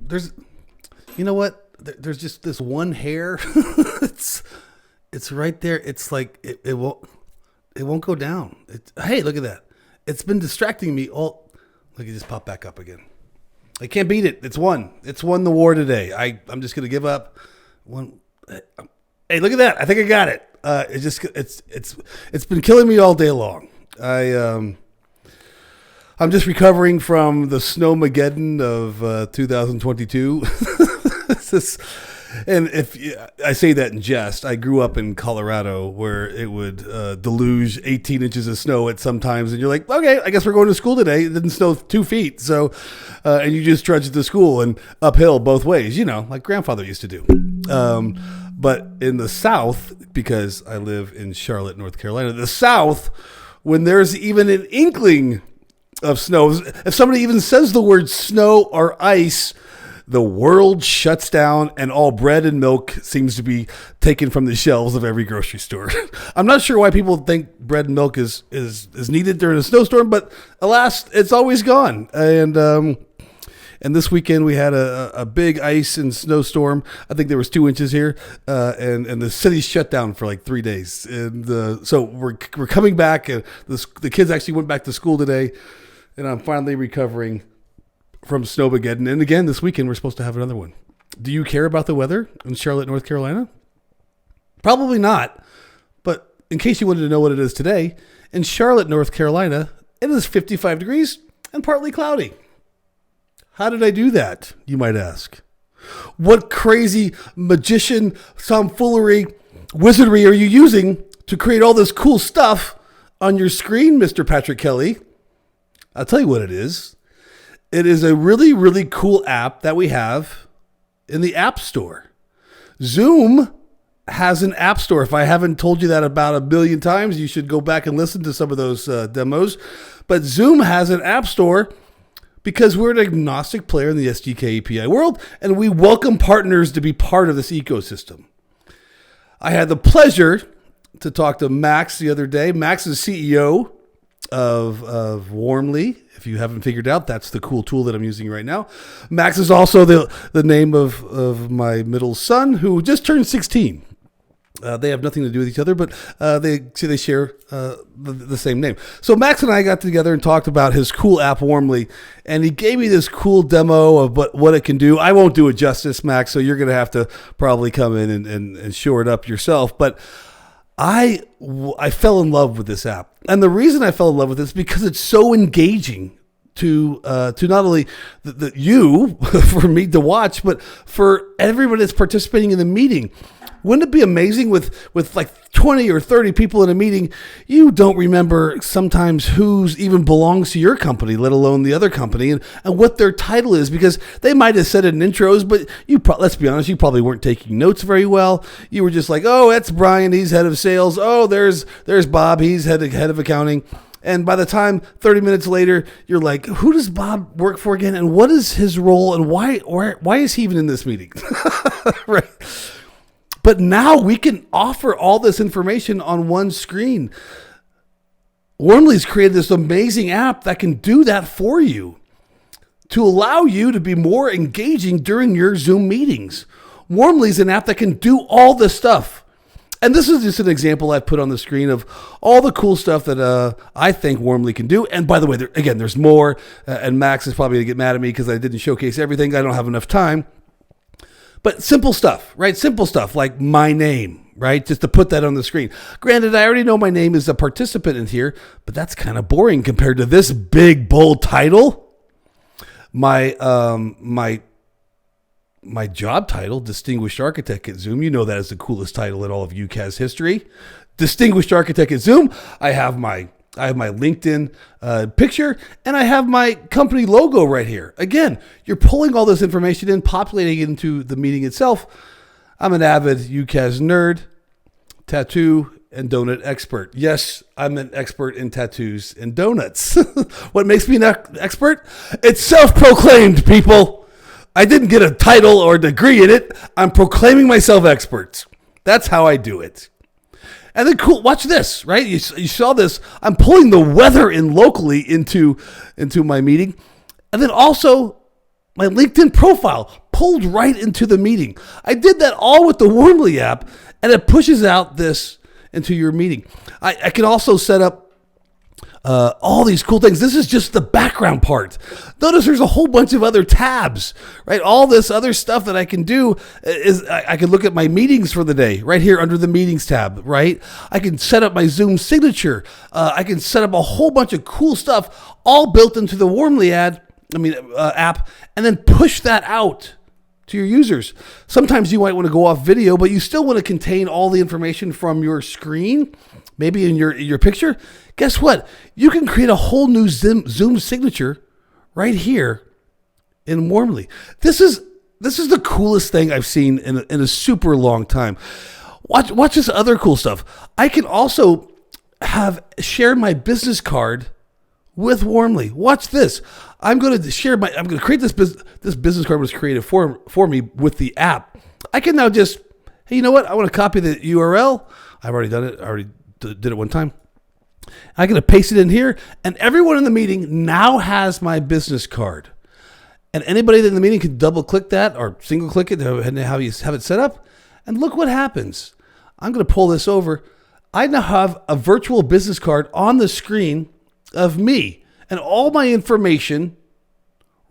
there's, you know what? There's just this one hair. it's it's right there. It's like it won't go down. Hey, look at that. It's been distracting me all. Look, it just popped back up again. I can't beat it. It's won. It's won the war today. I'm just gonna give up. One. Hey, look at that. I think I got it. It's been killing me all day long. I'm just recovering from the snowmageddon of 2022. And if I say that in jest, I grew up in Colorado where it would deluge 18 inches of snow at some times, and you're like, okay, I guess we're going to school today. It didn't snow 2 feet, so and you just trudged to school and uphill both ways, like grandfather used to do. But in the South, because I live in Charlotte, North Carolina, the South, when there's even an inkling of snow, if somebody even says the word snow or ice, the world shuts down and all bread and milk seems to be taken from the shelves of every grocery store. I'm not sure why people think bread and milk is needed during a snowstorm, but alas, it's always gone. And this weekend we had a big ice and snowstorm. I think there was 2 inches here, and the city shut down for like 3 days. And so we're coming back, and the kids actually went back to school today, and I'm finally recovering from Snowmageddon. And again, this weekend we're supposed to have another one. Do you care about the weather in Charlotte, North Carolina? Probably not. But in case you wanted to know what it is today, in Charlotte, North Carolina, it is 55 degrees and partly cloudy. How did I do that, you might ask? What crazy magician, tomfoolery, wizardry are you using to create all this cool stuff on your screen, Mr. Patrick Kelly? I'll tell you what it is. It is a really, really cool app that we have in the App Store. Zoom has an App Store. If I haven't told you that about 1 billion times, you should go back and listen to some of those demos. But Zoom has an App Store because we're an agnostic player in the SDK API world, and we welcome partners to be part of this ecosystem. I had the pleasure to talk to Max the other day. Max is CEO of Warmly. If you haven't figured out, that's the cool tool that I'm using right now. Max is also the name of my middle son, who just turned 16. They have nothing to do with each other, but they share the same name. So Max and I got together and talked about his cool app, Warmly, and he gave me this cool demo of what it can do. I won't do it justice, Max, so you're going to have to probably come in and shore it up yourself. But I fell in love with this app. And the reason I fell in love with it is because it's so engaging to not only you, for me to watch, but for everybody that's participating in the meeting. Wouldn't it be amazing with like 20 or 30 people in a meeting, you don't remember sometimes who's even belongs to your company, let alone the other company, and what their title is, because they might have said it in intros, but let's be honest, you probably weren't taking notes very well. You were just like, oh, that's Brian, he's head of sales. Oh, there's Bob, he's head of accounting. And by the time 30 minutes later, you're like, who does Bob work for again? And what is his role? And why is he even in this meeting? Right. But now we can offer all this information on one screen. Warmly's created this amazing app that can do that for you to allow you to be more engaging during your Zoom meetings. Warmly's an app that can do all this stuff. And this is just an example I've put on the screen of all the cool stuff that I think Warmly can do. And by the way, there's more. And Max is probably going to get mad at me because I didn't showcase everything. I don't have enough time. But simple stuff, right? Simple stuff like my name, right? Just to put that on the screen. Granted, I already know my name is a participant in here, but that's kind of boring compared to this big, bold title. My job title, Distinguished Architect at Zoom. You know that is the coolest title in all of UCAS history. Distinguished Architect at Zoom. I have my LinkedIn picture, and I have my company logo right here. Again, you're pulling all this information in, populating it into the meeting itself. I'm an avid UCAS nerd, tattoo, and donut expert. Yes, I'm an expert in tattoos and donuts. What makes me an expert? It's self-proclaimed, people. I didn't get a title or degree in it. I'm proclaiming myself expert. That's how I do it. And then cool, watch this, right? You saw this. I'm pulling the weather in locally into my meeting. And then also my LinkedIn profile pulled right into the meeting. I did that all with the Warmly app, and it pushes out this into your meeting. I can also set up all these cool things. This is just the background part. Notice there's a whole bunch of other tabs, right? All this other stuff that I can do is I can look at my meetings for the day right here under the meetings tab, right? I can set up my Zoom signature. I can set up a whole bunch of cool stuff all built into the Warmly app, and then push that out to your users. Sometimes you might want to go off video, but you still want to contain all the information from your screen, maybe in your picture. Guess what? You can create a whole new Zoom signature right here in Warmly. This is the coolest thing I've seen in a super long time. Watch this other cool stuff. I can also have shared my business card with Warmly. Watch this. I'm going to create this business card was created for me with the app. I can now just, hey, you know what? I want to copy the URL. I've already done it. I already did it one time. I'm going to paste it in here, and everyone in the meeting now has my business card. And anybody in the meeting can double click that or single click it, and how you have it set up. And look what happens. I'm going to pull this over. I now have a virtual business card on the screen of me and all my information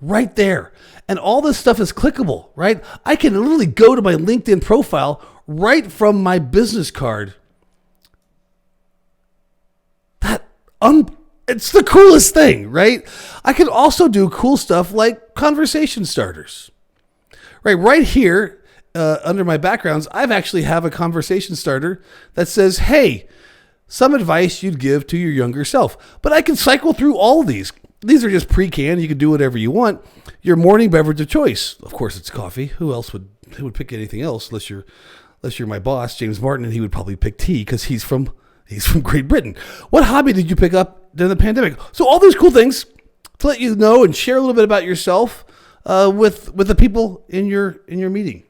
right there. And all this stuff is clickable, right? I can literally go to my LinkedIn profile right from my business card. It's the coolest thing, right? I can also do cool stuff like conversation starters. Right here, under my backgrounds, I've actually have a conversation starter that says, hey, some advice you'd give to your younger self. But I can cycle through all of these. These are just pre-canned. You can do whatever you want. Your morning beverage of choice. Of course, it's coffee. Who would pick anything else unless you're my boss, James Martin, and he would probably pick tea because he's from Great Britain. What hobby did you pick up during the pandemic? So all these cool things to let you know and share a little bit about yourself with the people in your meeting.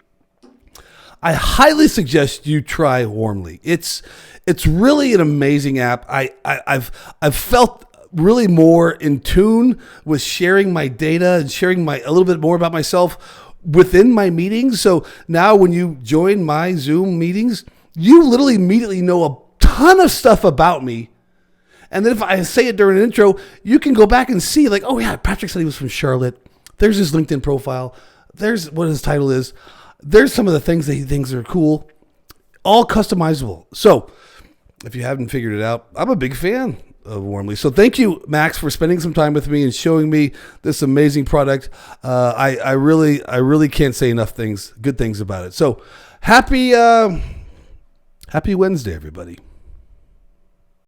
I highly suggest you try Warmly. It's really an amazing app. I've felt really more in tune with sharing my data and sharing a little bit more about myself within my meetings. So now when you join my Zoom meetings, you literally immediately know a ton of stuff about me. And then if I say it during an intro, you can go back and see like, oh yeah, Patrick said he was from Charlotte. There's his LinkedIn profile. There's what his title is. There's some of the things that he thinks are cool. All customizable. So if you haven't figured it out, I'm a big fan of Warmly. So thank you, Max, for spending some time with me and showing me this amazing product. I really can't say enough good things about it. So happy Wednesday, everybody.